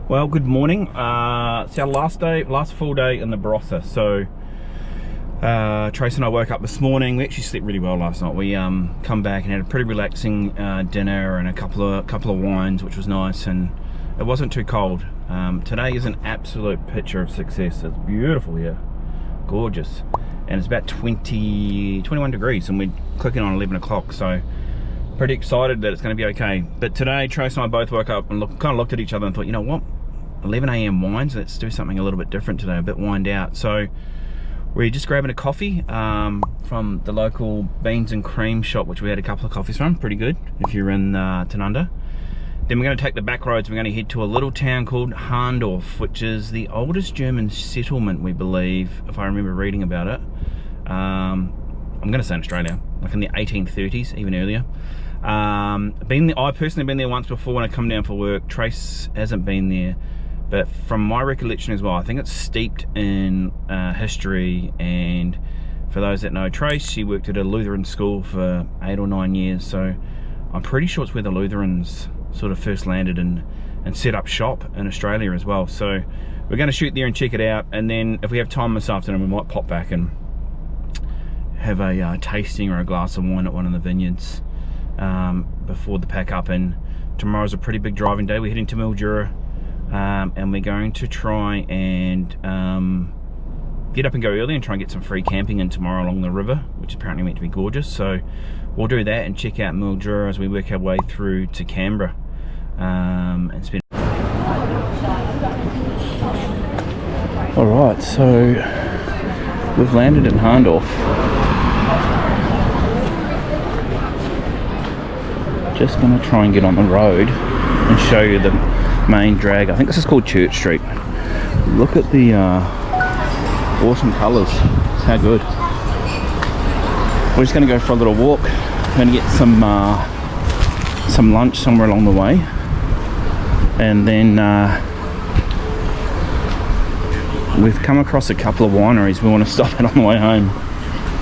Well, good morning. It's our last full day in the Barossa. So Trace and I woke up this morning. We actually slept really well last night. We come back and had a pretty relaxing dinner and a couple of wines, which was nice, and it wasn't too cold. Today is an absolute picture of success. It's beautiful here, gorgeous, and it's about 21 degrees, and we're clicking on 11 o'clock. So pretty excited that it's going to be okay. But today Trace and I both woke up and kind of looked at each other and thought, you know what, 11 AM wines, let's do something a little bit different today, a bit wined out. So we're just grabbing a coffee from the local beans and cream shop, which we had a couple of coffees from. Pretty good if you're in Tanunda. Then we're going to take the back roads. We're going to head to a little town called Hahndorf, which is the oldest German settlement, we believe, if I remember reading about it. I'm going to say in Australia, like in the 1830s, even earlier. I personally been there once before when I come down for work. Trace hasn't been there, but from my recollection as well, I think it's steeped in history. And for those that know Trace, she worked at a Lutheran school for 8 or 9 years, so I'm pretty sure it's where the Lutherans sort of first landed and set up shop in Australia as well. So we're going to shoot there and check it out, and then if we have time this afternoon, we might pop back and have a tasting or a glass of wine at one of the vineyards before the pack up. And tomorrow's a pretty big driving day. We're heading to Mildura, and we're going to try and get up and go early and try and get some free camping in tomorrow along the river, which is apparently meant to be gorgeous. So we'll do that and check out Mildura as we work our way through to Canberra, and spend. Alright, so we've landed in Hahndorf. Just going to try and get on the road and show you the main drag. I think this is called Church Street. Look at the awesome colours. How good. We're just going to go for a little walk. We're going to get some lunch somewhere along the way, and then we've come across a couple of wineries we want to stop at on the way home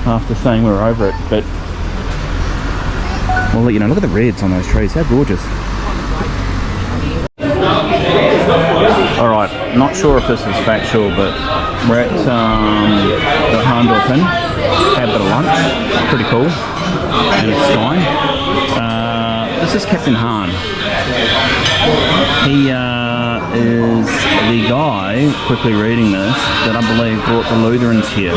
after saying we're over it, but we'll let you know. Look at the reds on those trees, how gorgeous. Alright, not sure if this is factual, but we're at the Hahndorf Inn, had a bit of lunch, pretty cool, and it's Stein. This is Captain Hahn. He is the guy, quickly reading this, that I believe brought the Lutherans here.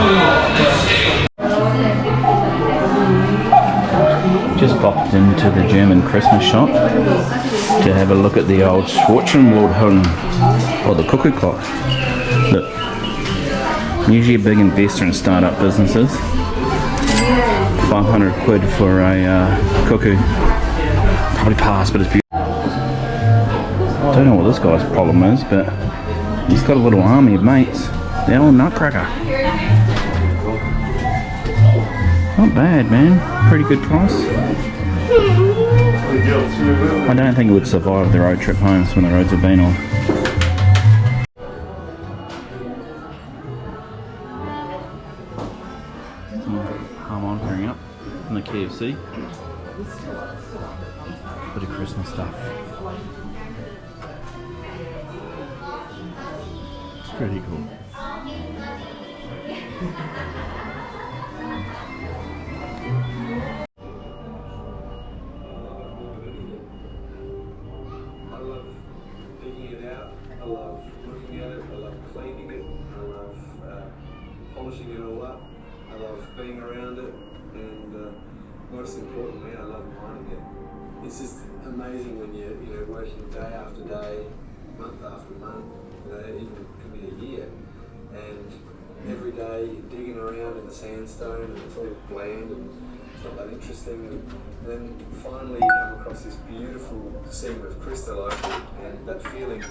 Just popped into the German Christmas shop to have a look at the old Schwarzenwaldhorn, or the cuckoo clock. Look, usually a big investor in startup businesses. 500 quid for a cuckoo. Probably passed, but it's beautiful. I don't know what this guy's problem is, but he's got a little army of mates. The old nutcracker. Not bad, man. Pretty good price. I don't think it would survive the road trip home, some of the roads have been on. Some harmon pairing up from the KFC. Bit of Christmas stuff. It's pretty cool. Polishing it all up. I love being around it, and most importantly, I love mining it. It's just amazing when you're working day after day, month after month, even could be a year, and every day you're digging around in the sandstone and it's all bland and it's not that interesting, and then finally you come across this beautiful seam of crystallite, and that feeling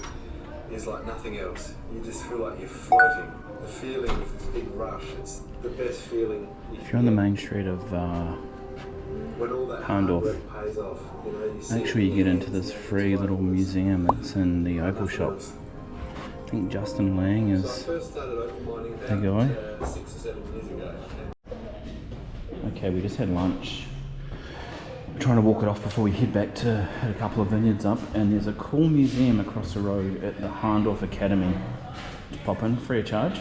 is like nothing else. You just feel like you're floating. The feeling of this big rush, it's the best feeling. If you're on the main street of Hahndorf, make sure you get into this free little museum that's in the opal shop. I think Justin Lang is the guy. 6 or 7 years ago. Okay, we just had lunch We're trying to walk it off before we head back to hit a couple of vineyards up, and there's a cool museum across the road at the Hahndorf Academy. Just pop in, free of charge.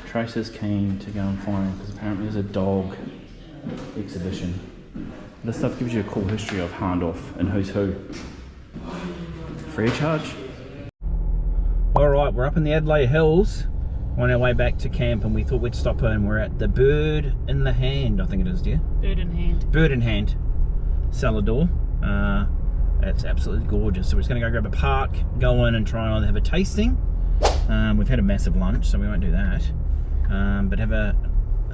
Tracer's keen to go and find, because apparently there's a dog exhibition. This stuff gives you a cool history of Hahndorf and who's who. Free of charge. Alright, we're up in the Adelaide Hills on our way back to camp, and we thought we'd stop in. We're at the Bird in the Hand, I think it is, dear. Bird in Hand. Bird in Hand cellar door. It's absolutely gorgeous. So we're just going to go grab a park, go in and try and either have a tasting. We've had a massive lunch, so we won't do that. But have a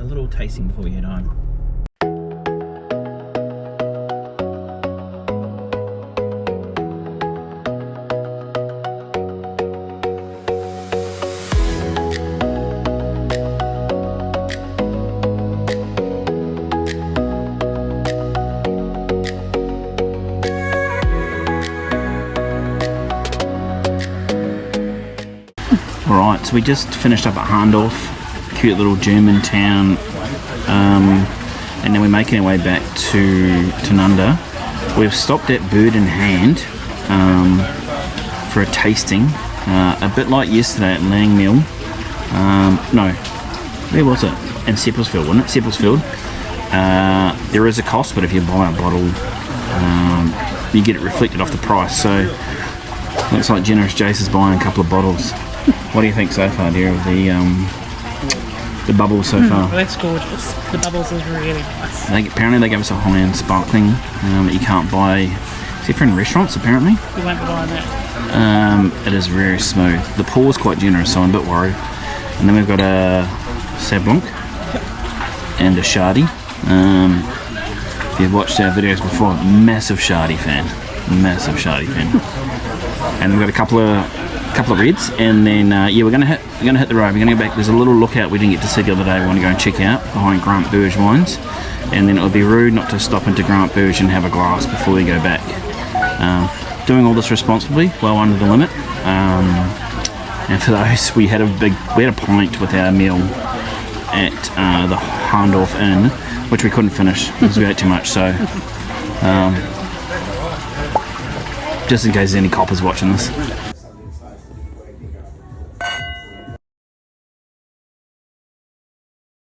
little tasting before we head home. Alright, so we just finished up at Hahndorf, cute little German town, and then we're making our way back to Tanunda. We've stopped at Bird in Hand for a tasting, a bit like yesterday at Langmill. No, where was it? In Seppelsfield, wasn't it? Seppelsfield. There is a cost, but if you buy a bottle, you get it reflected off the price. So looks like Generous Jace is buying a couple of bottles. What do you think so far, dear, of the bubbles so far? Well, that's gorgeous. The bubbles is really nice. Apparently they gave us a high-end sparkling that you can't buy, except for in restaurants, apparently. You won't be buying that. It is very smooth. The pour is quite generous, so I'm a bit worried. And then we've got a Sauv Blanc and a Shardy. If you've watched our videos before, massive Shardy fan. Massive Shardy fan. And we've got a couple of reds, and then yeah, we're gonna hit the road. We're gonna go back. There's a little lookout we didn't get to see the other day. We want to go and check out behind Grant Burge Wines, and then it would be rude not to stop into Grant Burge and have a glass before we go back. Doing all this responsibly, well under the limit. And for those, we had a pint with our meal at the Hahndorf Inn, which we couldn't finish because we ate too much. So just in case any coppers watching this.